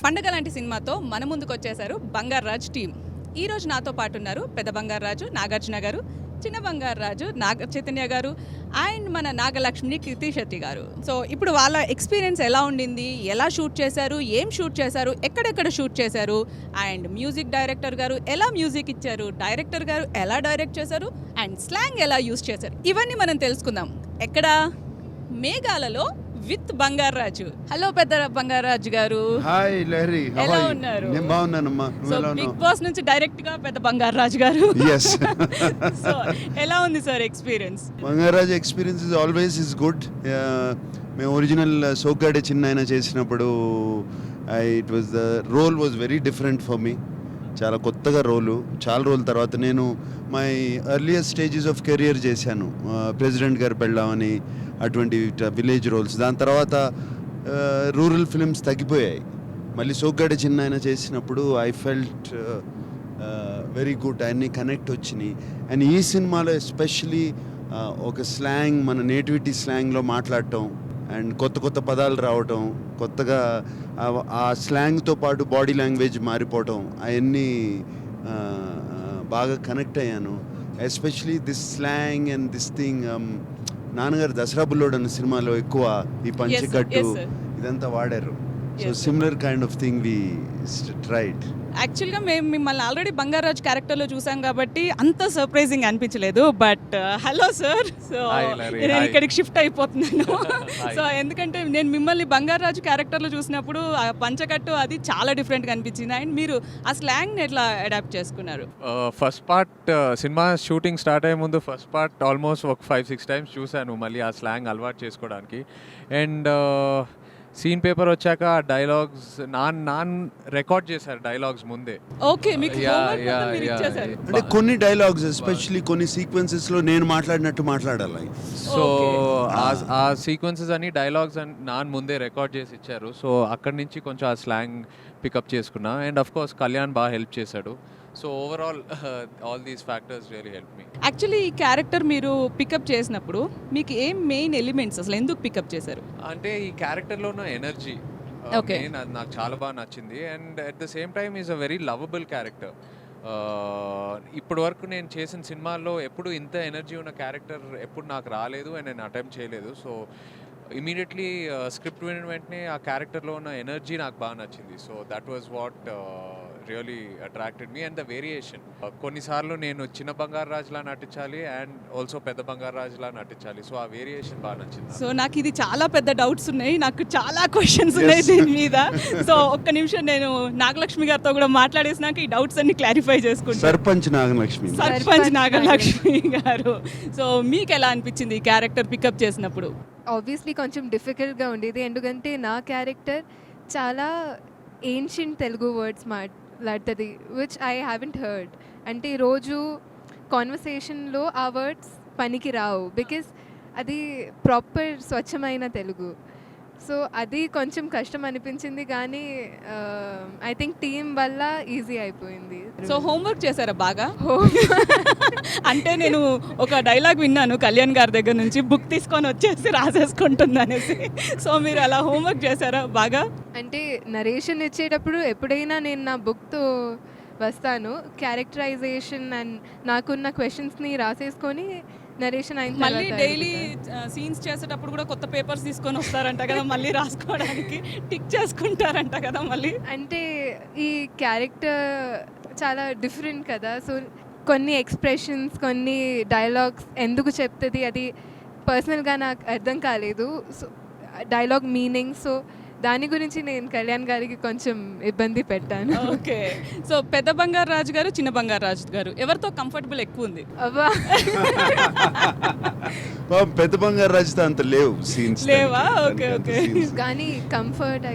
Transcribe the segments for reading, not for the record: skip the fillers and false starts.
పండగ లాంటి సినిమాతో మన ముందుకు వచ్చేసారు బంగారాజ్ టీం. ఈ రోజు నాతో పాటు ఉన్నారు పెద్ద బంగారాజు నాగార్జున గారు, చిన్న బంగారాజు నాగ చైతన్య గారు అండ్ మన నాగలక్ష్మి కీర్తి శెట్టి గారు. సో ఇప్పుడు వాళ్ళ ఎక్స్పీరియన్స్ ఎలా ఉండింది, ఎలా షూట్ చేశారు, ఏం షూట్ చేశారు, ఎక్కడెక్కడ షూట్ చేశారు, అండ్ మ్యూజిక్ డైరెక్టర్ గారు ఎలా మ్యూజిక్ ఇచ్చారు, డైరెక్టర్ గారు ఎలా డైరెక్ట్ చేశారు, అండ్ స్లాంగ్ ఎలా యూజ్ చేశారు, ఇవన్నీ మనం తెలుసుకుందాం. ఎక్కడ? మేఘాలలో విత్ బంగారాజు. హలో పెద్ద బంగారాజు గారు. హాయ్ లహరి, ఎలా ఉన్నారు? నేను బాగున్నానమ్మా. సో బిగ్ బాస్ నుంచి డైరెక్ట్ గా పెద్ద బంగారాజు గారు. yes సో ఎలా ఉంది sir experience? Bangaraj experience is always is good. మేము ఒరిజినల్ సోగ్గాడే చిన్న చేసినప్పుడు it was the role was very different for me. చాలా కొత్తగా చాలా రోజుల తర్వాత నేను my earlier stages of career చేశాను. ప్రెసిడెంట్ గారు పెళ్ళామని అటువంటి విలేజ్ రోల్స్. దాని తర్వాత రూరల్ ఫిలిమ్స్ తగ్గిపోయాయి. మళ్ళీ సోగ్గాడే చిన్న చేసినప్పుడు ఐ ఫెల్ట్ వెరీ గుడ్, అన్నీ కనెక్ట్ వచ్చినాయి. అండ్ ఈ సినిమాలో ఎస్పెషలీ ఒక స్లాంగ్, మన నేటివిటీ స్లాంగ్లో మాట్లాడటం అండ్ కొత్త కొత్త పదాలు రావటం, కొత్తగా ఆ స్లాంగ్తో పాటు బాడీ లాంగ్వేజ్ మారిపోవటం, అవన్నీ బాగా కనెక్ట్ అయ్యాను. Especially this slang and this thing. నాన్నగారు దసరా బుల్లోడు అన్న సినిమాలో ఎక్కువ ఈ పంచకట్టు ఇదంతా వాడారు. So similar kind of thing we tried. యాక్చువల్గా మేము మిమ్మల్ని ఆల్రెడీ బంగారాజ్ క్యారెక్టర్లో చూసాం కాబట్టి అంత సర్ప్రైజింగ్ అనిపించలేదు. బట్ హలో సార్, సో నేను ఇక్కడికి షిఫ్ట్ అయిపోతున్నాను. సో ఎందుకంటే నేను మిమ్మల్ని బంగారాజు క్యారెక్టర్లో చూసినప్పుడు ఆ పంచకట్టు అది చాలా డిఫరెంట్గా అనిపించింది. అండ్ మీరు ఆ స్లాంగ్ని ఎట్లా అడాప్ట్ చేసుకున్నారు? First part cinema shooting start అయ్యే ముందు ఫస్ట్ పార్ట్ ఆల్మోస్ట్ ఒక 5-6 టైమ్స్ చూశాను మళ్ళీ ఆ స్లాంగ్ అలవాటు చేసుకోవడానికి. అండ్ సీన్ పేపర్ వచ్చాక డైలాగ్స్ నాన్ రికార్డ్ చేశారు డైలాగ్స్ ముందే. ఓకే, మీకు మీరు ఇచ్చేశారు. అంటే కొన్ని డైలాగ్స్ ఎస్పెషల్లీ కొన్ని సీక్వెన్సెస్లో నేను మాట్లాడినట్టు మాట్లాడాలి. సో ఆ సీక్వెన్సెస్ అని డైలాగ్స్ అని నాన్ ముందే రికార్డ్ చేసి ఇచ్చారు. సో అక్కడి నుంచి కొంచెం ఆ స్లాంగ్ పికప్ చేసుకున్నా. అండ్ ఆఫ్ కోర్స్ కళ్యాణ్ బాగా హెల్ప్ చేశాడు. So overall all these factors really help me. Actually ఈ క్యారెక్టర్ మీరు పికప్ చేసినప్పుడు మీకు ఏం మెయిన్ ఎలిమెంట్స్, అసలు ఎందుకు పికప్ చేశారు? అంటే ఈ క్యారెక్టర్లో ఉన్న ఎనర్జీ నాకు చాలా బాగా నచ్చింది. And at the same time is a very lovable character. ఇప్పటి వరకు నేను చేసిన సినిమాల్లో ఎప్పుడు ఇంత ఎనర్జీ ఉన్న క్యారెక్టర్ ఎప్పుడు నాకు రాలేదు అండ్ నేను అటెంప్ట్ చేయలేదు. సో ఇమీడియట్లీ స్క్రిప్ట్ విన్న వెంటనే ఆ క్యారెక్టర్లో ఉన్న ఎనర్జీ నాకు బాగా నచ్చింది. So that was what really attracted me. And the variation, కొన్నిసార్లు నేను చిన్న బంగారాజులా నటించాలి అండ్ ఆల్సో పెద్ద బంగారాజులా నటించాలి. సో ఆ వేరియేషన్ బాగా నచ్చింది. సో నాకు ఇది చాలా పెద్ద డౌట్స్ ఉన్నాయి, నాకు చాలా క్వశ్చన్స్ ఉన్నాయి దీని మీద. సో ఒక్క నిమిషం నేను నాగలక్ష్మి గారితో కూడా మాట్లాడేసినాక ఈ డౌట్స్ అన్ని క్లారిఫై చేసుకుంటాను. సర్పంచ్ నాగలక్ష్మి గారు, సో మీకు ఎలా అనిపించింది ఈ క్యారెక్టర్ పికప్ చేసినప్పుడు? ఆబ్వియస్లీ కొంచెం డిఫికల్ట్గా ఉండేది, ఎందుకంటే నా క్యారెక్టర్ చాలా ఏన్షియంట్ తెలుగు వర్డ్స్ మాట్లాడుతుంది విచ్ ఐ హ్యావెంట్ హర్డ్. అంటే రోజు కాన్వర్సేషన్లో ఆ వర్డ్స్ పనికి రావు, బికాస్ అది ప్రాపర్ స్వచ్ఛమైన తెలుగు. సో అది కొంచెం కష్టం అనిపించింది, కానీ ఐ థింక్ టీం వల్ల ఈజీ అయిపోయింది. సో హోంవర్క్ చేశారా బాగా? అంటే నేను ఒక డైలాగ్ విన్నాను కళ్యాణ్ గారి దగ్గర నుంచి, బుక్ తీసుకొని వచ్చేసి రాసేసుకుంటుంది అనేసి. సో మీరు అలా హోంవర్క్ చేశారా బాగా? అంటే నరేషన్ ఇచ్చేటప్పుడు ఎప్పుడైనా నేను నా బుక్తో వస్తాను, క్యారెక్టరైజేషన్ అండ్ నాకున్న క్వశ్చన్స్ని రాసేసుకొని నరేషన్ అయిన మళ్ళీ డైలీ సీన్స్ చేసేటప్పుడు కూడా కొత్త పేపర్స్ తీసుకొని వస్తారంట కదా మళ్ళీ రాసుకోవడానికి, టిక్ చేసుకుంటారంట కదా మళ్ళీ. అంటే ఈ క్యారెక్టర్ చాలా డిఫరెంట్ కదా, సో కొన్ని ఎక్స్ప్రెషన్స్, కొన్ని డైలాగ్స్ ఎందుకు చెప్తుంది అది పర్సనల్గా నాకు అర్థం కాలేదు. సో డైలాగ్ మీనింగ్, సో దాని గురించి నేను కళ్యాణ్ గారికి కొంచెం ఇబ్బంది పెట్టాను. ఓకే, సో పెద్ద బంగారాజు గారు, చిన్న బంగారాజు గారు ఎవరితో కంఫర్టబుల్ ఎక్కువ ఉంది? అవ్వా పెద్ద బంగారాజుతో అంత లేవు సీన్స్. లేవా? ఓకే ఓకే, కానీ కంఫర్ట్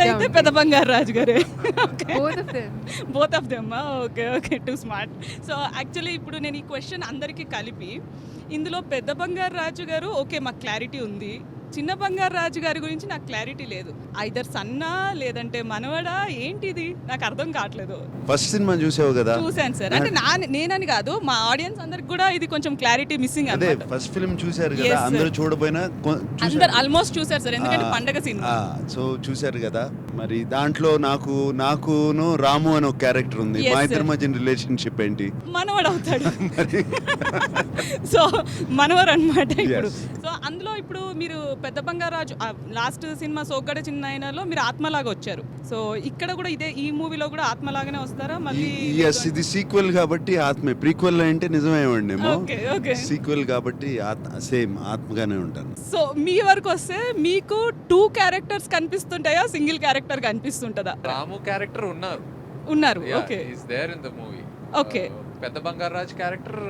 అయితే పెద్ద బంగారాజు గారే. Both of them. Okay okay, two smart. So actually ఇప్పుడు నేను ఈ క్వశ్చన్ అందరికీ కలిపి, ఇందులో పెద్ద బంగారాజు గారు ఓకే మాకు క్లారిటీ ఉంది, చిన్న బంగారాజు గారి గురించి నాకు క్లారిటీ లేదు. ఐదర్ సన్నా లేదంటే మనవడా, ఏంటిది నాకు అర్థం కావట్లేదు. ఫస్ట్ సినిమా చూసావు కదా? చూసాను సార్. అంటే నేనని కాదు, మా ఆడియన్స్ అందరికి కూడా ఇది కొంచెం క్లారిటీ మిస్సింగ్. అదే ఫస్ట్ ఫిల్మ్ చూసారు కదా, అందరూ చూడపోయినా అందరు ఆల్మోస్ట్ చూసారు సార్, ఎందుకంటే పండగ సినిమా. సో చూసారు కదా, మరి దాంట్లో నాకును రాము అని ఒక క్యారెక్టర్ ఉంది. Yes, మా sir. ఇద్దరి మధ్య రిలేషన్షిప్ ఏంటి? మనవడు అవుతాడు. సో మనవరు అనమాట ఇప్పుడు. Yes. సో అందులో ఇప్పుడు మీరు పెద్ద బంగారాజు లాస్ట్ సినిమా సోగ్గాడే చిన్న ఆయనలో మీరు ఆత్మలాగా వచ్చారు. సో ఇక్కడ కూడా ఈ మూవీలో కూడా ఆత్మలాగానే వస్తారా మళ్ళీ? ఎస్, ఇది సీక్వెల్ కాబట్టి ఆత్మే. ప్రీక్వెల్ అంటే నిజమేమండి ఏమో. ఓకే. సీక్వెల్ కాబట్టి సేమ్ ఆత్మగానే ఉంటాను. సో మీ వరకు వస్తే మీకు 2 క్యారెక్టర్స్ కనిపిస్తుంటాయా, సింగిల్ క్యారెక్టర్ కనిపిస్తుంటుందా? రాము క్యారెక్టర్ ఉన్నారు. Okay. Is there in the movie. Okay. పెద్ద బంగారాజ్ క్యారెక్టర్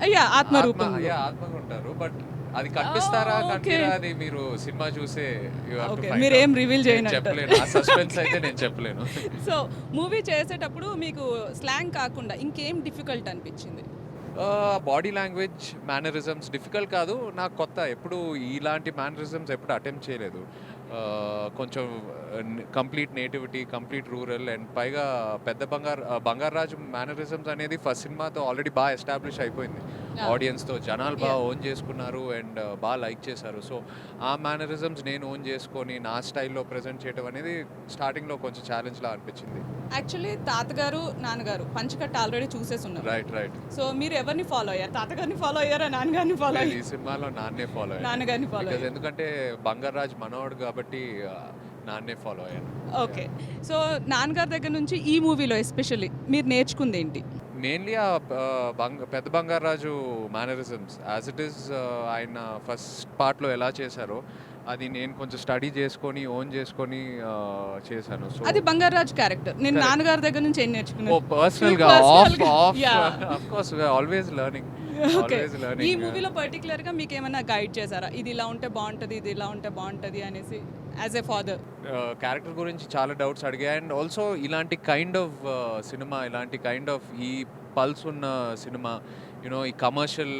అయ్యా ఆత్మ రూపం. ఆత్మగా ఉంటారు. బట్ అది కనిపిస్తారా Oh, okay. కనిపిరా అది మీరు సినిమా చూసే Okay, మీరేం reveal చేయనంటారు. చెప్పలేను. ఆ సస్పెన్స్ అయితే నేను చెప్పలేను. సో మూవీ చేసేటప్పుడు మీకు స్లాంగ్ కాకుండా ఇంకేం డిఫికల్ట్ అనిపించింది? బాడీ లాంగ్వేజ్, మేనరిజమ్స్ డిఫికల్ట్ కాదు, నాకు కొత్త. ఎప్పుడు ఇలాంటి మేనరిజమ్స్ ఎప్పుడు అటెంప్ట్ చేయలేదు. కొంచెం complete nativity, complete rural, and పైగా పెద్ద బంగారాజు మేనరిజమ్స్ అనేది ఫస్ట్ సినిమాతో ఆల్రెడీ బాగా ఎస్టాబ్లిష్ అయిపోయింది ఆడియన్స్తో. జనాలు బాగా ఓన్ చేసుకున్నారు అండ్ బాగా లైక్ చేశారు. సో ఆ మేనరిజమ్స్ నేను ఓన్ చేసుకొని నా స్టైల్లో ప్రజెంట్ చేయడం అనేది స్టార్టింగ్లో కొంచెం ఛాలెంజ్లా అనిపించింది. యాక్చువల్లీ తాతగారు నాన్నగారు పంచకట్ట ఆల్రెడీ చూసేసి ఉన్నారు. రైట్. సో మీరు ఎవరిని ఫాలో అయ్యారు? తాతగారిని ఫాలో అయ్యారా, నాన్నగారిని ఫాలో ఈ అయ్యారు? సినిమాలో నాన్నే ఫాలో అయ్యాను. నాన్నగారిని ఫాలో అయ్యారు. ఎందుకంటే బంగారాజ్ మనోడు కాబట్టి నాన్నే ఫాలో అయ్యాను. ఓకే. సో నాన్నగారి దగ్గర నుంచి ఈ మూవీలో ఎస్పెషల్లీ మీరు నేర్చుకుంది ఏంటి? మెయిన్లీ ఆ పెద్ద Bangaraju mannerisms as it is ఆయన ఫస్ట్ పార్ట్లో ఎలా చేశారో అది నేను కొంచెం స్టడీ చేసుకొని ఓన్ చేసుకొని చేశాను. సో అది బంగారాజు క్యారెక్టర్. నేను Correct. నాన్నగారి దగ్గర నుంచి ఏం నేర్చుకున్నాను? పర్సనల్గా Personal ఆఫ్ గా. Yeah. Of course always learning. Okay. Always ఈ లెర్నింగ్. మూవీలో పర్టికులర్ గా మీకు ఏమైనా గైడ్ చేశారా? ఇది ఇలా ఉంటే బాగుంటది, ఇది ఇలా ఉంటే బాగుంటది అనేసి యాజ్ ఎ ఫాదర్? క్యారెక్టర్ గురించి చాలా డౌట్స్ అడిగా. అండ్ ఆల్సో ఇలాంటి కైండ్ ఆఫ్ సినిమా, ఇలాంటి కైండ్ ఆఫ్ ఈ పల్స్ ఉన్న సినిమా, యూనో ఈ కమర్షియల్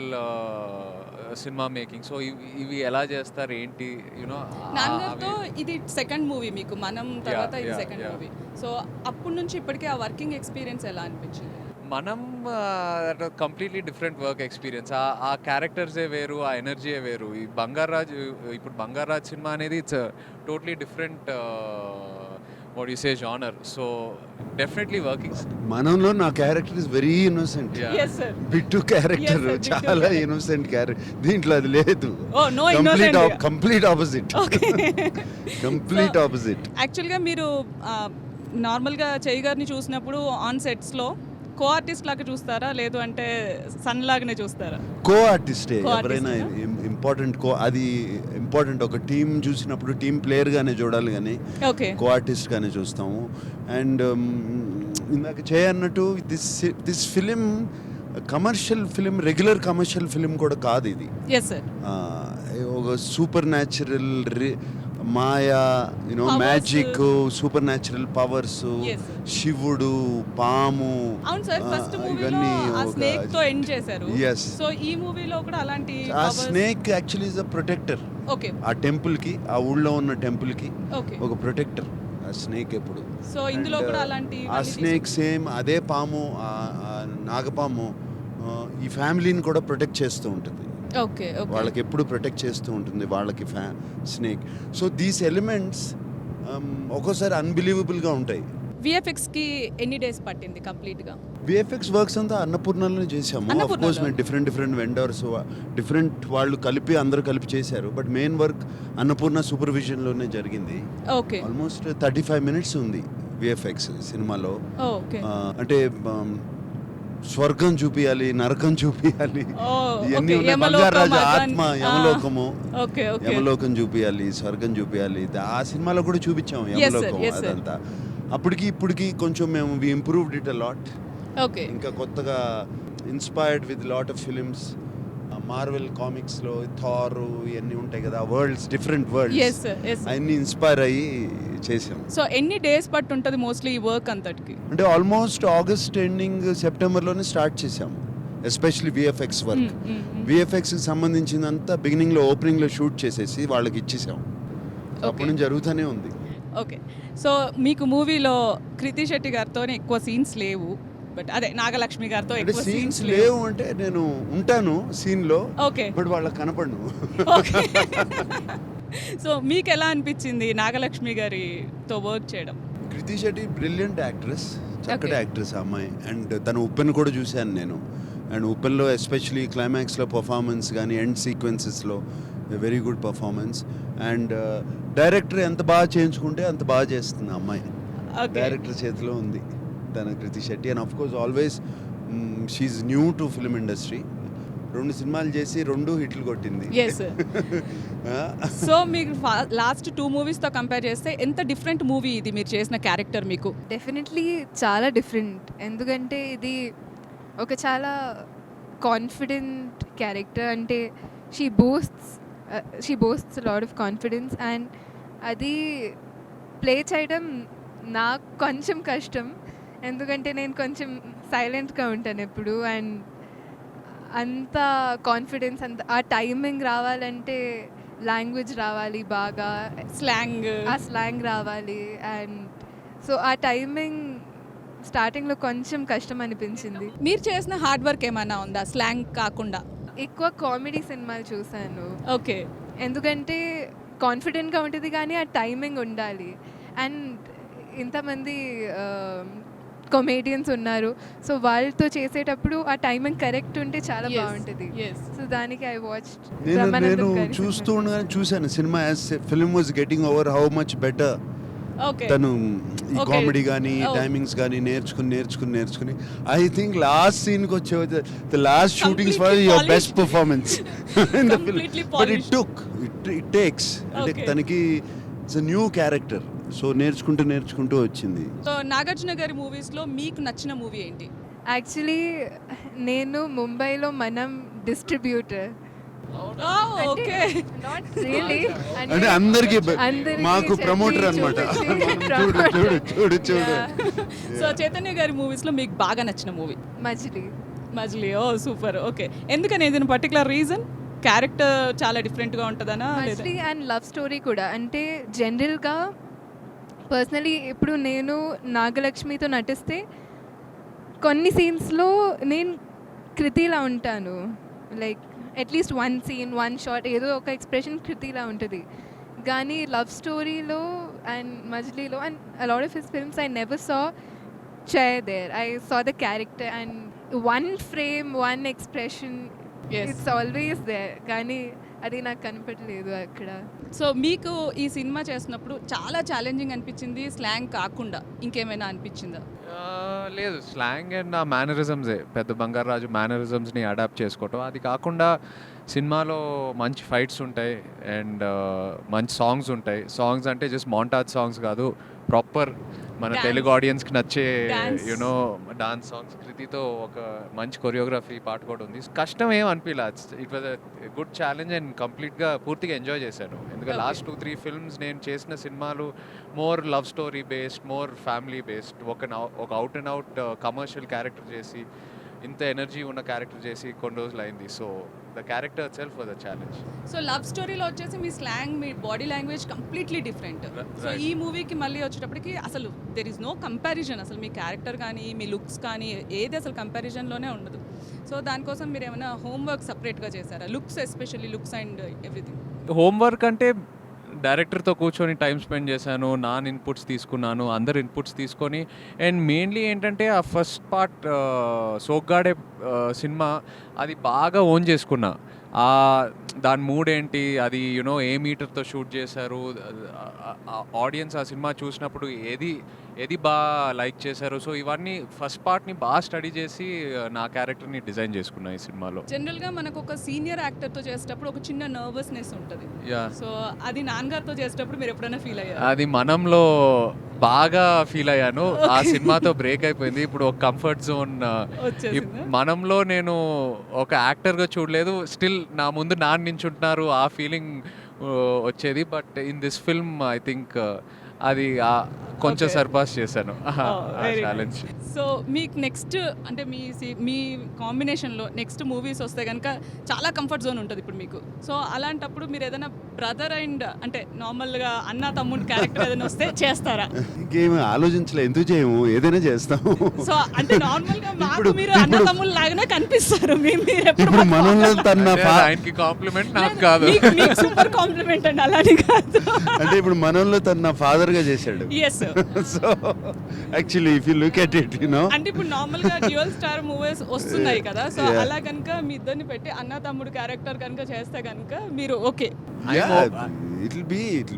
సినిమా మేకింగ్, సో ఇవి ఎలా చేస్తారు ఏంటి, యూనో నాన్నగారితో ఇది సెకండ్ మూవీ మీకు, మనం తర్వాత ఇది yeah, second yeah. Movie. So అప్పటి నుంచి ఇప్పటికే ఆ వర్కింగ్ ఎక్స్పీరియన్స్ ఎలా అనిపించింది? మనం కంప్లీట్లీ డిఫరెంట్ వర్క్ ఎక్స్పీరియన్స్. ఆ క్యారెక్టర్సే వేరు, ఆ ఎనర్జీయే వేరు. ఈ ఇప్పుడు బంగారాజ్ సినిమా అనేది it's totally different what you say genre. So definitely working. మనంలో నా character is very innocent. Yeah. Yes sir. Bittu character Yes, sir, Bittu చాలా character. Innocent character. దీంట్లో అది లేదు. Oh, no innocent. Complete opposite. Okay. Complete So, opposite. యాక్చువల్గా మీరు నార్మల్గా చెయ్యి గారిని చూసినప్పుడు ఆన్ సెట్స్లో కో ఆర్టిస్ట్ లాగా చూస్తారా, లేదు అంటే సన్ లాగానే చూస్తారా? కో ఆర్టిస్టే Co-artist ఎవరైనా నా? ఇంపార్టెంట్. అది ఇంపార్టెంట్. ఒక టీం చూసినప్పుడు టీం ప్లేయర్గానే చూడాలి కానీ ఓకే. కో ఆర్టిస్ట్గానే చూస్తాము. అండ్ ఇందాక చేయన్నట్టు this film commercial film, regular commercial film కూడా కాదు ఇది. Yes sir. ఒక సూపర్ న్యాచురల్ మాయా, you know Powers. Magic, supernatural powers, Yes, sir. శివుడు, పాము, అవును సార్, ఫస్ట్ మూవీలో ఇవన్నీ ఆ ఒక- స్నేక్ తో ఎండ్ చేశారు. Yes. సో ఈ మూవీలో కూడా అలాంటి ఆ snake actually is a protector. Okay. ఆ టెంపుల్కి, ఆ ఊళ్ళో ఉన్న టెంపుల్కి ఓకే. ఒక ప్రొటెక్టర్ ఆ స్నేక్ ఎప్పుడు. సో ఇందులో And, కూడా అలాంటి ఆ స్నేక్ సేమ్ అదే పాము, ఆ నాగపాము ఈ ఫ్యామిలీని కూడా ప్రొటెక్ట్ చేస్తూ ఉంటుంది. ఓకే. ఓకే. వాళ్ళకి ఎప్పుడు ప్రొటెక్ట్ చేస్తూ ఉంటుంది వాళ్ళకి స్నేక్. సో దీస్ ఎలిమెంట్స్ ఒక్కోసారి అన్బిలీవబుల్గా ఉంటాయి. విఎఫ్ఎక్స్ కి ఎన్ని డేస్ పట్టింది కంప్లీట్ గా? విఎఫ్ఎక్స్ వర్క్స్ అంతా అన్నపూర్ణలోనే చేసాము. ఆఫ్ అన్నపూర్ణలో? కోర్స్ మేము డిఫరెంట్ వెండర్స్, డిఫరెంట్ వాళ్ళు అందరూ కలిపి చేశారు. బట్ మెయిన్ వర్క్ అన్నపూర్ణ సూపర్విజన్లోనే జరిగింది. ఓకే. ఆల్మోస్ట్ 35 minutes ఉంది విఎఫ్ఎక్స్ సినిమాలో. ఓకే. అంటే స్వర్గం చూపియాలి, నరకం చూపియాలి, ఓ, ఇవన్నీ ఓకే. ఉన్నాయి. యమలోకం, బంగారాజు అగన్. ఆత్మ, యమలోకము, ఓకే. ఓకే. యమలోకం చూపియాలి, స్వర్గం చూపియాలి. ఆ సినిమాలో కూడా చూపించాము Yes, sir. యమలోకం. Yes, sir. అదంతా ఇప్పటికి కొంచెం మేము improved it a lot. Okay. ఇంకా కొత్తగా inspired with lot of films. Marvel కామిక్స్లో థార్ ఇవన్నీ ఉంటాయి కదా, worlds, different yes worlds, sir. Yes. అవన్నీ ఇన్స్పైర్ అయ్యి చేసాం. సో ఎన్ని డేస్ పట్టు ఉంటుంది మోస్ట్లీ ఈ వర్క్ అంతటికి? అంటే ఆల్మోస్ట్ ఆగస్ట్ ఎండింగ్ సెప్టెంబర్లోనే స్టార్ట్ చేసాము. Especially VFX work. విఎఫ్ఎక్స్కి సంబంధించిందంతా బిగినింగ్లో ఓపెనింగ్లో షూట్ చేసేసి వాళ్ళకి ఇచ్చేసాం. అప్పటి నుంచి జరుగుతూనే ఉంది. ఓకే. సో మీకు మూవీలో కృతి శెట్టి గారితో ఎక్కువ సీన్స్ లేవు, బట్ అదే నాగలక్ష్మి గారితో అంటే ఎక్కువ సీన్స్ లేవు అంటే నేను ఉంటాను సీన్లో, ఓకే. బట్ వాళ్ళకి కనపడను. ఓకే. సో మీకు ఎలా అనిపించింది నాగలక్ష్మి గారితో వర్క్ చేయడం? కృతి శెట్టి బ్రిలియంట్ యాక్ట్రెస్, చక్కటి Okay. యాక్ట్రెస్ ఆ అమ్మాయి. అండ్ తన ఉప్పెన్ కూడా చూశాను నేను. అండ్ ఉప్పెన్లో ఎస్పెషలీ క్లైమాక్స్లో పర్ఫార్మెన్స్ కానీ ఎండ్ సీక్వెన్సెస్లో very good performance. And director ఎంత బాగా చేయించుకుంటే అంత బాగా చేస్తుంది ఆ అమ్మాయి. Okay. డైరెక్టర్ చేతిలో ఉంది తన Krithi Shetty. And of course always she's new to film industry. 2 సినిమాలు చేసి 2 హిట్లు కొట్టింది. ఎస్. సో మీకు లాస్ట్ 2 మూవీస్తో కంపేర్ చేస్తే ఎంత డిఫరెంట్ మూవీ ఇది మీరు చేసిన క్యారెక్టర్ మీకు? డెఫినెట్లీ చాలా డిఫరెంట్. ఎందుకంటే ఇది ఒక చాలా కాన్ఫిడెంట్ క్యారెక్టర్. అంటే she boasts lot of confidence. And అది ప్లే చేయడం నాకు కొంచెం కష్టం. ఎందుకంటే నేను కొంచెం సైలెంట్గా ఉంటాను ఎప్పుడు. అండ్ అంత కాన్ఫిడెన్స్, అంత ఆ టైమింగ్ రావాలంటే లాంగ్వేజ్ రావాలి బాగా, స్లాంగ్. ఆ స్లాంగ్ రావాలి. అండ్ సో ఆ టైమింగ్ స్టార్టింగ్లో కొంచెం కష్టం అనిపించింది. మీరు చేసిన హార్డ్ వర్క్ ఏమైనా ఉందా స్లాంగ్ కాకుండా? ఎక్కువ కామెడీ సినిమాలు చూశాను. ఓకే. ఎందుకంటే కాన్ఫిడెంట్గా ఉంటుంది కానీ ఆ టైమింగ్ ఉండాలి. అండ్ ఇంతమంది కామెడియన్స్ ఉన్నారు. సో వాళ్ళతో చేసేటప్పుడు ఆ టైమింగ్ కరెక్ట్ ఉంటే చాలా బాగుంటుంది. ఎస్. సో దానికి ఐ వాచ్ నేను చూస్తూ ఉండగానే చూశాను cinema. As film was getting over how much better. Okay. తను ఈ Okay. కామెడీ కానీ Oh. టైమింగ్స్ కానీ నేర్చుకుని ఐ థింక్ లాస్ట్ సీన్కి వచ్చే the last shootings for Completely your polished. Best performance in the film. Completely but it polished. It takes. అంటే Okay. తనకి it's new character. So నేర్చుకుంటూ వచ్చింది. సో నాగార్జున గారి మూవీస్లో మీకు నచ్చిన మూవీ ఏంటి? యాక్చువల్లీ నేను ముంబైలో మనం డిస్ట్రిబ్యూటర్. ఓకే. Not really. అంటే అందరికి అందరికీ మాకు చెప్పి ప్రమోటర్ అనమాట. చూపించి చూడు. సో చైతన్య గారి మూవీస్లో మీకు బాగా నచ్చిన మూవీ? మజిలీ. మజిలీ. ఓ సూపర్. ఓకే. ఎందుకని ఏదైనా పర్టికులర్ రీజన్? క్యారెక్టర్ చాలా డిఫరెంట్గా ఉంటుందనా? మజిలీ అండ్ లవ్ స్టోరీ కూడా. అంటే జనరల్గా పర్సనలీ ఇప్పుడు నేను నాగలక్ష్మితో నటిస్తే కొన్ని సీన్స్లో నేను కృతిలా ఉంటాను. లైక్ అట్లీస్ట్ 1 సీన్ 1 షాట్ ఏదో ఒక ఎక్స్ప్రెషన్ కృతిలా ఉంటుంది. కానీ లవ్ స్టోరీలో అండ్ మజిలీలో and a lot of his films I never saw chair there. I saw the character and 1 frame 1 expression Yes. It's always there. కానీ అది నాకు కనపడలేదు అక్కడ. సో మీకు ఈ సినిమా చేసినప్పుడు చాలా ఛాలెంజింగ్ అనిపించింది స్లాంగ్ కాకుండా ఇంకేమైనా అనిపించిందా? లేదు, స్లాంగ్ అండ్ ఆ మేనరిజమ్సే. పెద్ద బంగారాజు మేనరిజమ్స్ని అడాప్ట్ చేసుకోవటం. అది కాకుండా సినిమాలో మంచి ఫైట్స్ ఉంటాయి అండ్ మంచి సాంగ్స్ ఉంటాయి. సాంగ్స్ అంటే జస్ట్ మాంటాజ్ సాంగ్స్ కాదు, ప్రాపర్ మన Dance. తెలుగు ఆడియన్స్కి నచ్చే Dance. You know dance songs. కృతితో ఒక మంచి కొరియోగ్రఫీ పాట కూడా ఉంది. కష్టం ఏం అనిపించలే. It was a good challenge and కంప్లీట్గా పూర్తిగా ఎంజాయ్ చేశాను. ఎందుకంటే Okay. లాస్ట్ 2-3 ఫిల్మ్స్ నేను చేసిన సినిమాలు more love story based, more family based. ఒక out and out commercial character చేసి ఇంత ఎనర్జీ ఉన్న క్యారెక్టర్ చేసి కొన్ని రోజులు అయింది. So the character itself was a challenge. So love స్టోరీలో వచ్చేసి మీ స్లాంగ్, మీ body language completely different. So Right. ఈ మూవీకి మళ్ళీ వచ్చేటప్పటికి అసలు దెర్ ఈస్ నో కంపారిజన్. అసలు మీ క్యారెక్టర్ కానీ మీ లుక్స్ కానీ ఏది అసలు కంపారిజన్లోనే ఉండదు. సో దానికోసం మీరు ఏమైనా హోంవర్క్ సపరేట్గా చేశారా? Looks, especially looks and everything. Homework అంటే డైరెక్టర్తో కూర్చొని టైం స్పెండ్ చేశాను, ఇన్పుట్స్ తీసుకున్నాను, అందరు ఇన్పుట్స్ తీసుకొని. అండ్ మెయిన్లీ ఏంటంటే ఆ ఫస్ట్ పార్ట్ సోగ్గాడే సినిమా అది బాగా ఓన్ చేసుకున్నా. దాని మూడ్ ఏంటి, అది యునో ఏ మీటర్తో షూట్ చేశారు, ఆడియన్స్ ఆ సినిమా చూసినప్పుడు ఏది బాగా లైక్ చేశారు. సో ఇవన్నీ ఫస్ట్ పార్ట్ని బాగా స్టడీ చేసి నా క్యారెక్టర్ని డిజైన్ చేసుకున్నా ఈ సినిమాలో. జనరల్గా మనకు ఒక సీనియర్ యాక్టర్తో చేసేటప్పుడు ఒక చిన్న నర్వస్నెస్ ఉంటుంది. యా, సో అది నాన్నగారితో చేసేటప్పుడు మీరు ఎప్పుడైనా ఫీల్ అయ్యారు? అది మనంలో బాగా ఫీల్ అయ్యాను. ఆ సినిమాతో బ్రేక్ అయిపోయింది. ఇప్పుడు ఒక కంఫర్ట్ జోన్ వచ్చేసిందా? మనంలో నేను ఒక యాక్టర్గా చూడలేదు. స్టిల్ నా ముందు నాన్న నించుంటున్నారు ఆ ఫీలింగ్ వచ్చేది. But in this film I think అది కొంచెం Okay. సర్పాస్ చేశాను ఆ very good. ఛాలెంజ్. సో మీకు నెక్స్ట్ అంటే మీ కాంబినేషన్లో నెక్స్ట్ మూవీస్ వస్తే కనుక చాలా కంఫర్ట్ జోన్ ఉంటుంది ఇప్పుడు మీకు. సో అలాంటప్పుడు మీరు ఏదైనా బ్రదర్ అండ్ అంటే నార్మల్గా అన్న తమ్ముడు క్యారెక్టర్ ఏదైనా వస్తే చేస్తారా? ఇంకేం ఆలోచించలే, ఎందుకు చేయము, ఏదైనా చేస్తాము. సో అంటే నార్మల్గా మాకు ఇప్పుడు- మీరు అన్న ఇప్పుడు- తమ్ముళ్ళు లాగానే కనిపిస్తారు. మీరు ఎప్పుడు ఇప్పుడు మనలో తన అంటే ఆయనకి కాంప్లిమెంట్ నాకు కాదు. సూపర్ కాంప్లిమెంట్ అండి, అలానే కాదు. అంటే ఇప్పుడు మనలో తన నా ఫాదర్ గా చేశాడు. Yes. So actually if you look at it you know, అంటే ఇప్పుడు నార్మల్ గా డ్యూయల్ స్టార్ మూవీస్ వస్తున్నాయి కదా, సో Yeah. అలా కనుక మీ ఇద్దరిని పెట్టి అన్న తమ్ముడు క్యారెక్టర్ కనుక చేస్తే కనుక మీరు okay. It will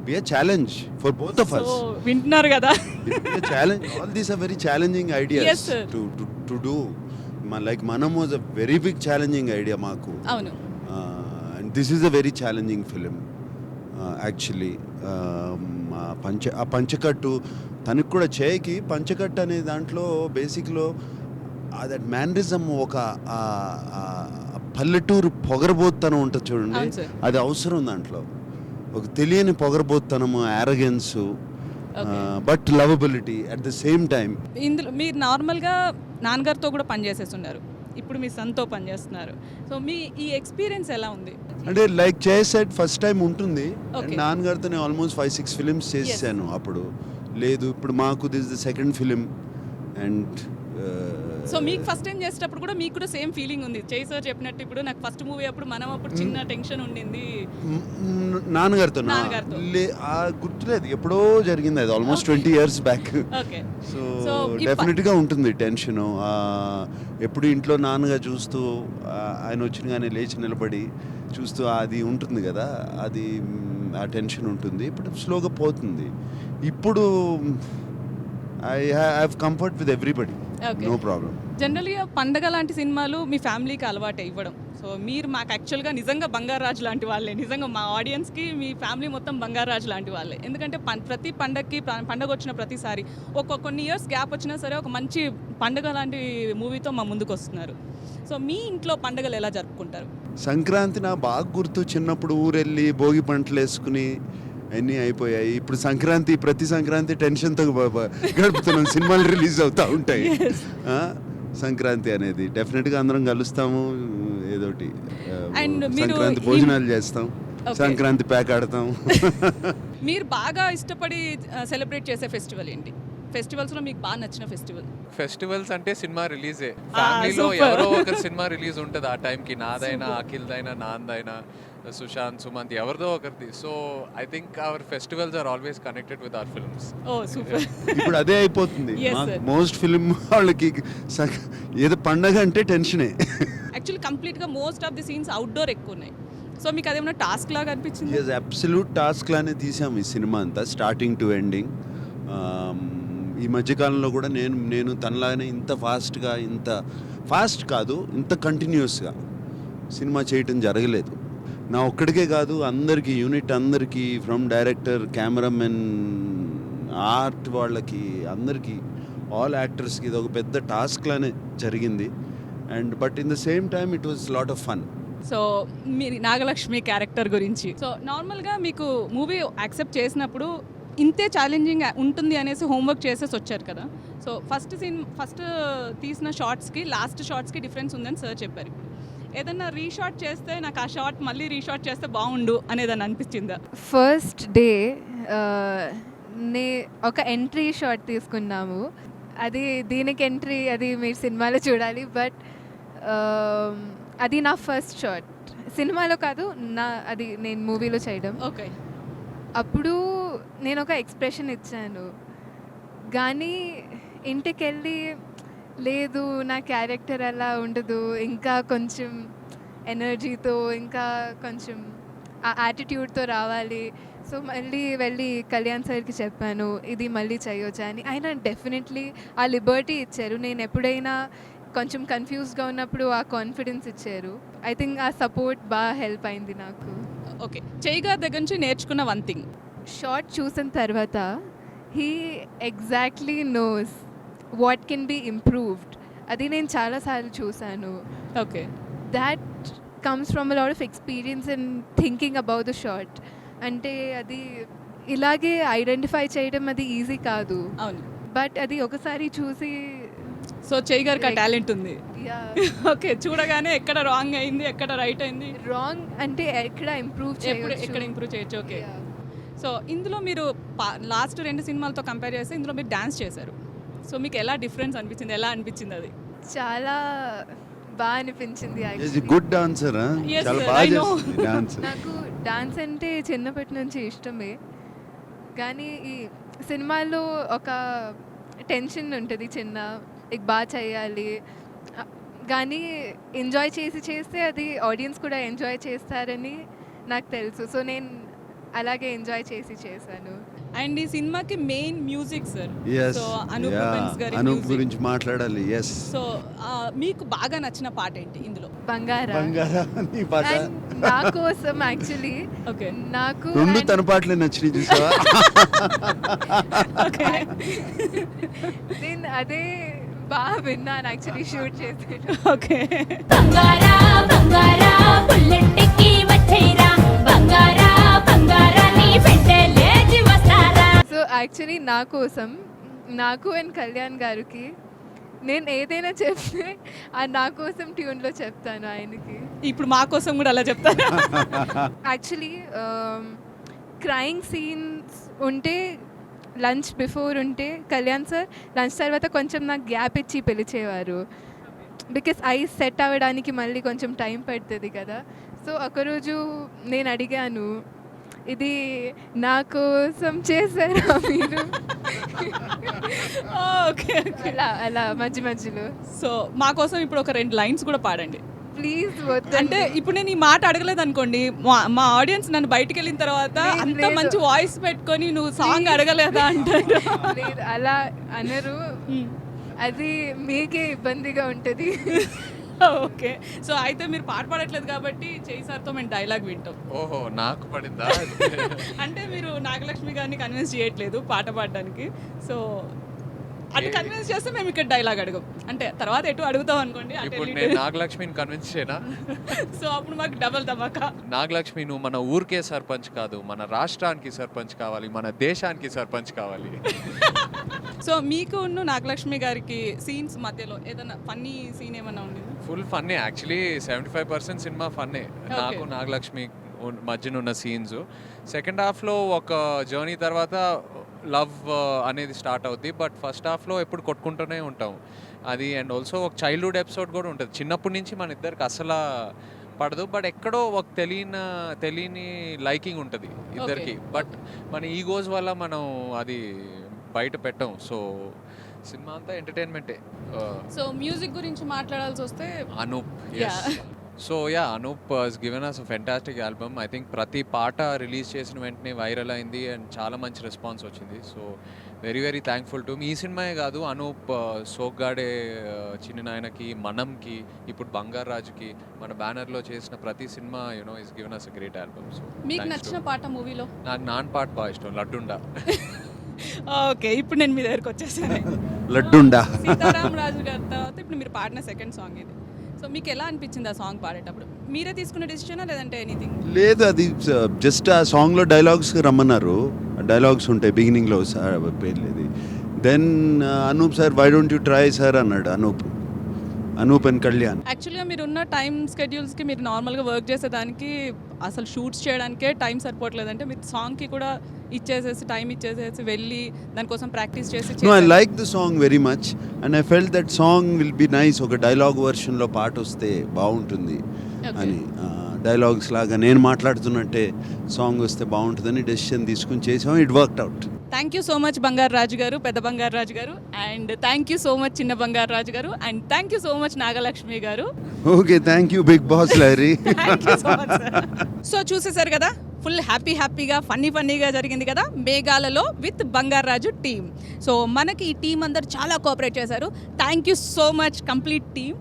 be a challenge for both of us. So వింటున్నారు కదా. It will be a challenge. All these are very challenging ideas Yes, sir. to do. Like Manam was a very big challenging idea maaku. అవును. And this is a very challenging film actually. ఆ పంచకట్టు తనకు కూడా చేయకి పంచకట్టు అనే దాంట్లో బేసిక్లో that mannerism ఒక పల్లెటూరు పొగరబోత్తనం ఉంటుంది చూడండి, అవును సార్. అది అవసరం దాంట్లో. ఒక తెలియని పొగరబోత్తనము, arrogance, Okay. But lovability at the same time. ఇందులో మీరు నార్మల్గా నాన్నగారితో కూడా పనిచేసేస్తున్నారు, ఇప్పుడు మీ సన్తో పనిచేస్తున్నారు. సో మీ ఈ ఎక్స్పీరియన్స్ ఎలా ఉంది? అంటే లైక్ చేసెట్ ఫస్ట్ టైం ఉంటుంది. Okay. నాన్నగారితో నేను ఆల్మోస్ట్ 5-6 ఫిలిమ్స్ చేశాను అప్పుడు. లేదు ఇప్పుడు మాకు this the second film. And so మీకు ఫస్ట్ టైం చేసేటప్పుడు కూడా మీకు కూడా సేమ్ ఫీలింగ్ ఉంది, చేయి సార్ చెప్పినట్టు ఇప్పుడు నాకు ఫస్ట్ మూవీ అప్పుడు మనం అప్పుడు చిన్న టెన్షన్ ఉండింది. నాన్నగారితో నాన్నగారితో. గుర్తులేదు, ఎప్పుడో జరిగింది అది, almost 20 years back. Okay. So So, ఈ డెఫినెట్గా ఉంటుంది టెన్షను. ఎప్పుడు ఇంట్లో నాన్నగా చూస్తూ ఆయన వచ్చినగానే లేచి నిలబడి చూస్తూ అది ఉంటుంది కదా, అది ఆ టెన్షన్ ఉంటుంది. ఇప్పుడు స్లోగా పోతుంది. ఇప్పుడు I have comfort with everybody, Okay. No problem. జనరల్గా పండగ లాంటి సినిమాలు మీ ఫ్యామిలీకి అలవాటు ఇవ్వడం. సో మీరు మాకు యాక్చువల్గా నిజంగా బంగారాజు లాంటి వాళ్ళే, నిజంగా మా ఆడియన్స్కి మీ ఫ్యామిలీ మొత్తం బంగారాజు లాంటి వాళ్ళే. ఎందుకంటే ప్రతి పండగకి పండగ వచ్చిన ప్రతిసారి కొన్ని ఇయర్స్ గ్యాప్ వచ్చినా సరే ఒక మంచి పండగ లాంటి మూవీతో మా ముందుకు వస్తున్నారు. సో మీ ఇంట్లో పండగలు ఎలా జరుపుకుంటారు? సంక్రాంతి నా బాగా గుర్తు, చిన్నప్పుడు ఊరెళ్ళి భోగి పంటలు వేసుకుని అన్నీ అయిపోయాయి. ఇప్పుడు సంక్రాంతి, ప్రతి సంక్రాంతి టెన్షన్తో గడుపుతున్నాం, సినిమాలు రిలీజ్ అవుతూ ఉంటాయి. సంక్రాంతి అనేది డెఫినెట్గా అందరం కలుస్తాము, ఏదోటి And మీరు సంక్రాంతి భోజనాలు చేస్తాం, Okay. సంక్రాంతి ప్యాక్ ఆడతాం. మీరు బాగా ఇష్టపడి సెలబ్రేట్ చేసే ఫెస్టివల్ ఏంటి? ఫెస్టివల్స్లో మీకు బాగా నచ్చిన ఫెస్టివల్? ఫెస్టివల్స్ అంటే సినిమా రిలీజే. ఫ్యామిలీలో super. ఎవరో ఒకరి సినిమా రిలీజ్ ఉంటుంది ఆ టైంకి, నాదైనా అఖిల్దైనా నాందైనా సుశాంత్ సుమంత్ ఎవరిదో ఒకరిది. So I think our festivals are always connected with our films. Oh super. ఇప్పుడు అదే అయిపోతుంది. Yes, sir. మోస్ట్ ఫిలిం వాళ్ళకి ఏదో పండగ అంటే టెన్షనే. యాక్చువల్లీ కంప్లీట్గా most of the scenes outdoor ఎక్కువ ఉన్నాయి. సో మీకు అదేమన్నా టాస్క్ లాగా అనిపించింది? ఎస్, అబ్సల్యూట్ టాస్క్ లానే తీసాం ఈ సినిమా అంతా, స్టార్టింగ్ టు ఎండింగ్. ఈ మధ్యకాలంలో కూడా నేను తనలాగానే ఇంత ఫాస్ట్గా, ఇంత ఫాస్ట్ కాదు, ఇంత కంటిన్యూస్గా సినిమా చేయటం జరగలేదు. నా ఒక్కడికే కాదు, అందరికీ, యూనిట్ అందరికీ, ఫ్రమ్ డైరెక్టర్, కెమెరామెన్, ఆర్ట్ వాళ్ళకి, అందరికీ, ఆల్ యాక్టర్స్కి ఇది ఒక పెద్ద టాస్క్ లానే జరిగింది. And but in the same time it was lot of fun. So మీరు నాగలక్ష్మి క్యారెక్టర్ గురించి, సో నార్మల్గా మీకు మూవీ యాక్సెప్ట్ చేసినప్పుడు ఇంతే ఛాలెంజింగ్ ఉంటుంది అనేసి హోంవర్క్ చేసేసి వచ్చారు కదా. సో ఫస్ట్ తీసిన షార్ట్స్కి లాస్ట్ షార్ట్స్కి డిఫరెన్స్ ఉందని సార్ చెప్పారు. ఏదన్నా రీషాట్ చేస్తే నాకు ఆ షార్ట్ మళ్ళీ రీషాట్ చేస్తే బాగుండు అనేదని అనిపించిందా? ఫస్ట్ డే ఒక ఎంట్రీ షాట్ తీసుకున్నాము, అది దీనికి ఎంట్రీ, అది మీరు సినిమాలో చూడాలి. బట్ అది నా ఫస్ట్ షాట్, సినిమాలో కాదు, అది నేను మూవీలో చేయడం. ఓకే. అప్పుడు నేను ఒక ఎక్స్ప్రెషన్ ఇచ్చాను, కానీ ఇంటికి వెళ్ళి లేదు నా క్యారెక్టర్ అలా ఉండదు, ఇంకా కొంచెం ఎనర్జీతో, ఇంకా కొంచెం ఆ యాటిట్యూడ్తో రావాలి. సో మళ్ళీ వెళ్ళి కళ్యాణ్ సార్కి చెప్పాను ఇది మళ్ళీ చేయొచ్చా అని. ఆయన డెఫినెట్లీ ఆ లిబర్టీ ఇచ్చారు. నేను ఎప్పుడైనా కొంచెం కన్ఫ్యూజ్గా ఉన్నప్పుడు ఆ కాన్ఫిడెన్స్ ఇచ్చారు. ఐ థింక్ ఆ సపోర్ట్ బాగా హెల్ప్ అయింది నాకు. ఓకే. చేయి గారి దగ్గర నుంచి నేర్చుకున్న వన్ థింగ్, షార్ట్ చూసిన తర్వాత he exactly knows what can be improved. అది నేను చాలాసార్లు చూశాను. Okay. That comes from a lot of experience and thinking about the shot. అంటే అది ఇలాగే ఐడెంటిఫై చేయడం అది ఈజీ కాదు, అవును. బట్ అది ఒకసారి చూసి సో చెయ్యి గారికి ఆ టాలెంట్ ఉంది. యా ఓకే, చూడగానే ఎక్కడ రాంగ్ అయింది, ఎక్కడ రైట్ అయింది, రాంగ్ అంటే ఎక్కడ ఇంప్రూవ్ చేయొచ్చు, ఎక్కడ ఇంప్రూవ్ చేయొచ్చు. Okay, Yeah. సో ఇందులో మీరు లాస్ట్ 2 సినిమాలతో కంపేర్ చేస్తే ఇందులో మీరు డాన్స్ చేశారు. సో మీకు ఎలా డిఫరెన్స్ అనిపించింది, ఎలా అనిపించింది అది? చాలా బాగా అనిపించింది is actually. Good dancer, Yes, చాలా sir, బాగా I know. చేస్తుంది డాన్స్. నాకు డాన్స్ అంటే చిన్నప్పటి నుంచి ఇష్టమే, కానీ ఈ సినిమాల్లో ఒక టెన్షన్ ఉంటుంది చిన్న, ఇక బాగా చేయాలి, కానీ ఎంజాయ్ చేస్తే అది ఆడియన్స్ కూడా ఎంజాయ్ చేస్తారని నాకు తెలుసు. సో నేను అలాగే ఎంజాయ్ చేశాను. అండ్ ఈ సినిమాకి main music sir. Yes, so Anup Rubens గారి అనూప్ music. గురించి మాట్లాడాలి. ఎస్, సో మీకు బాగా నచ్చిన పాట ఏంటి ఇందులో? బంగారా బంగారా నీ పాట. And నా కోసం యాక్చువల్లీ ఓకే, నాకు రెండు and తన పాటలే నచ్చినాయి చూసావా? ఓకే. నేను అదే బాగా విన్నాను యాక్చువల్లీ షూట్ చేసాను. ఓకే, బంగారా బంగారా బుల్లెట్కి వచ్చేరా బంగారా బంగారా నీ పెట్టలేసి వస్తారా. సో యాక్చువల్లీ నా కోసం, నాకు అండ్ కళ్యాణ్ గారికి నేను ఏదైనా చెప్తే ఆ నా కోసం ట్యూన్లో చెప్తాను ఆయనకి. ఇప్పుడు మా కోసం కూడా అలా చెప్తారా? యాక్చువల్లీ క్రైయింగ్ సీన్స్ ఉంటే లంచ్ బిఫోర్ ఉంటే కళ్యాణ్ సార్ లంచ్ తర్వాత కొంచెం నాకు గ్యాప్ ఇచ్చి పిలిచేవారు, బికాస్ ఐ సెట్ అవ్వడానికి మళ్ళీ కొంచెం టైం పడుతుంది కదా. సో ఒకరోజు నేను అడిగాను, ఇది నా కోసం చేశారా మీరు? ఓకే, అలా మధ్యలో సో మా కోసం ఇప్పుడు ఒక 2 లైన్స్ కూడా పాడండి. ప్లీజ్ అంటే వద్దంటే ఇప్పుడు నేను ఈ మాట అడగలేదు అనుకోండి, మా ఆడియన్స్ నన్ను బయటికి వెళ్ళిన తర్వాత లేదు, అంత లేదు. మంచి వాయిస్ పెట్టుకొని నువ్వు సాంగ్ అడగలేదా అంటారు. లేదు అలా అనరు, అది మీకే ఇబ్బందిగా ఉంటుంది. ఓకే, సో అయితే మీరు పాట పాడట్లేదు కాబట్టి చేయి సార్తో మేము డైలాగ్ వింటాం. ఓహో, నాకు పడిందా? అంటే మీరు నాగలక్ష్మి గారిని కన్విన్స్ చేయట్లేదు పాట పాడడానికి, సో అది కన్విన్స్ చేస్తే మేము ఇక్కడ డైలాగ్ అడగం, అంటే తర్వాత ఎటు అడుగుతాం అనుకోండి, ఇప్పుడు నేను నాగలక్ష్మిని కన్విన్స్ చేయనా? సో అప్పుడు మాకు డబల్ ధమాకా. నాగలక్ష్మి, నువ్వు మన ఊరికే సర్పంచ్ కాదు, మన రాష్ట్రానికి సర్పంచ్ కావాలి, మన దేశానికి సర్పంచ్ కావాలి. సో మీకు నాగలక్ష్మి గారికి సీన్స్ మధ్యలో ఏదైనా ఫన్నీ సీన్ ఏమన్నా ఉండేది? ఫుల్ ఫన్నే యాక్చువల్లీ. 75% సినిమా ఫన్నే నాకు నాగలక్ష్మి మధ్యన ఉన్న సీన్స్. సెకండ్ హాఫ్లో ఒక జర్నీ తర్వాత లవ్ అనేది స్టార్ట్ అవుద్ది, బట్ ఫస్ట్ హాఫ్లో ఎప్పుడు కొట్టుకుంటూనే ఉంటాం అది. అండ్ ఆల్సో ఒక చైల్డ్హుడ్ ఎపిసోడ్ కూడా ఉంటుంది. చిన్నప్పటి నుంచి మన ఇద్దరికి అసలు పడదు, బట్ ఎక్కడో ఒక తెలియని లైకింగ్ ఉంటుంది ఇద్దరికి, బట్ మన ఈగోస్ వల్ల మనం అది బయట పెట్టాం. సో సినిమా అంతా ఎంటర్టైన్మెంటే. సో మ్యూజిక్ గురించి మాట్లాడాల్సి వస్తే Anup, Yeah. So yeah, Anup has given us a fantastic album. I think ప్రతి పాట రిలీజ్ చేసిన వెంటనే వైరల్ అయింది అండ్ చాలా మంచి రెస్పాన్స్ వచ్చింది. సో వెరీ థ్యాంక్ఫుల్ టు ఈ సినిమాయే కాదు, అనూప్ సోగ్గాడే చిన్న నాయనకి, మనంకి, ఇప్పుడు బంగారు రాజుకి మన బ్యానర్లో చేసిన ప్రతి cinema is given us a great album. So మీకు నచ్చిన పాట మూవీలో? నాకు నాన్ పాట బాగా ఇష్టం, లడ్డుండా. ఓకే, ఇప్పుడు నేను మీ దగ్గరకు వచ్చేసాను. లడ్డుండా. సీతారామరాజు గారి తర్వాత ఇప్పుడు మీరు పాడిన సెకండ్ సాంగ్ ఇది. సో మీకు ఎలా అనిపించింది ఆ సాంగ్ పాడేటప్పుడు? మీరే తీసుకున్న డెసిషనా లేదంటే ఎనీథింగ్? లేదు, అది జస్ట్ ఆ సాంగ్లో డైలాగ్స్ రమ్మన్నారు. డైలాగ్స్ ఉంటాయి బిగినింగ్లో, పేరు లేదు. Then Anup sir, why don't you try sir అన్నాడు అనూప్ అండ్ కళ్యాణ్. యాక్చువల్గా మీరు ఉన్న టైం స్కెడ్యూల్స్కి మీరు నార్మల్గా వర్క్ చేసేదానికి అసలు షూట్స్ చేయడానికే టైం సరిపోవట్లేదంటే మీరు సాంగ్కి కూడా టైం ఇచ్చేసేసి వెళ్ళి దానికోసం ప్రాక్టీస్ చేసి No, I like the song very much and I felt that song will be nice. ఒక డైలాగ్ వర్షన్లో పాట వస్తే బాగుంటుంది అని, డైలాగ్స్ లాగా నేను మాట్లాడుతున్నట్టే సాంగ్ వస్తే బాగుంటుందని డెసిషన్ తీసుకుని చేసాం. It worked out. Thank you so much Bangaru Raju garu, పెద్ద Bangaru Raju garu, and thank you so much చిన్న Bangaru Raju garu, and thank you so much Nagalakshmi garu. Okay, thank you Bigg Boss లారీ. సో చూసేశారు కదా, ఫుల్ హ్యాపీగా ఫన్నీగా జరిగింది కదా మేఘాలలో విత్ బంగారు రాజు టీమ్. సో మనకి ఈ టీం అందరు చాలా కోఆపరేట్ చేశారు. Thank you so much complete team.